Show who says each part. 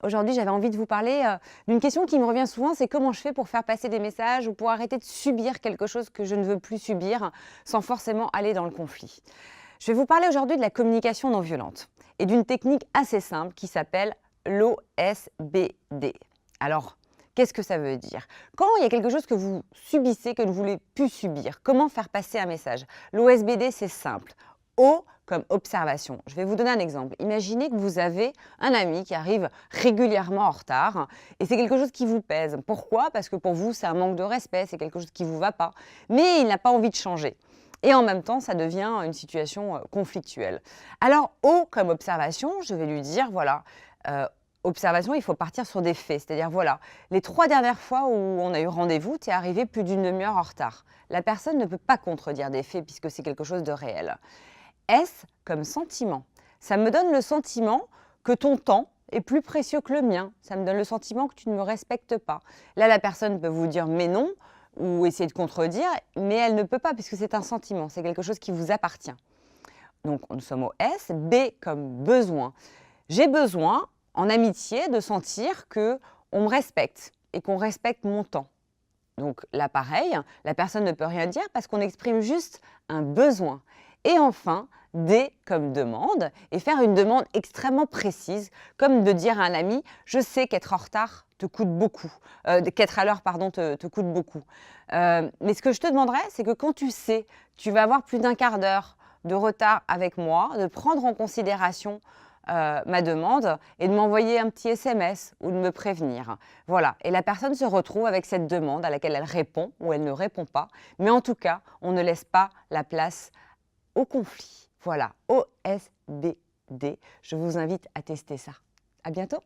Speaker 1: Aujourd'hui, j'avais envie de vous parler d'une question qui me revient souvent, c'est comment je fais pour faire passer des messages ou pour arrêter de subir quelque chose que je ne veux plus subir sans forcément aller dans le conflit. Je vais vous parler aujourd'hui de la communication non violente et d'une technique assez simple qui s'appelle l'OSBD. Alors, qu'est-ce que ça veut dire? Quand il y a quelque chose que vous subissez, que vous ne voulez plus subir, comment faire passer un message? L'OSBD, c'est simple. O comme observation. Je vais vous donner un exemple. Imaginez que vous avez un ami qui arrive régulièrement en retard et c'est quelque chose qui vous pèse. Pourquoi? Parce que pour vous, c'est un manque de respect, c'est quelque chose qui ne vous va pas, mais il n'a pas envie de changer. Et en même temps, ça devient une situation conflictuelle. Alors, O comme observation, je vais lui dire, voilà, observation, il faut partir sur des faits. C'est-à-dire, voilà, les 3 dernières fois où on a eu rendez-vous, tu es arrivé plus d'une demi-heure en retard. La personne ne peut pas contredire des faits puisque c'est quelque chose de réel. S comme sentiment. Ça me donne le sentiment que ton temps est plus précieux que le mien. Ça me donne le sentiment que tu ne me respectes pas. Là, la personne peut vous dire mais non ou essayer de contredire, mais elle ne peut pas puisque c'est un sentiment, c'est quelque chose qui vous appartient. Donc, nous sommes au S. B comme besoin. J'ai besoin, en amitié, de sentir qu'on me respecte et qu'on respecte mon temps. Donc là, pareil, la personne ne peut rien dire parce qu'on exprime juste un besoin. Et enfin, D comme demande, et faire une demande extrêmement précise, comme de dire à un ami « je sais qu'être en retard te coûte beaucoup, qu'être à l'heure, pardon, te coûte beaucoup. Mais ce que je te demanderais, c'est que quand tu sais, tu vas avoir plus d'un quart d'heure de retard avec moi, de prendre en considération ma demande et de m'envoyer un petit SMS ou de me prévenir. Voilà, et la personne se retrouve avec cette demande à laquelle elle répond ou elle ne répond pas, mais en tout cas, on ne laisse pas la place au conflit. Voilà, OSBD. Je vous invite à tester ça. À bientôt.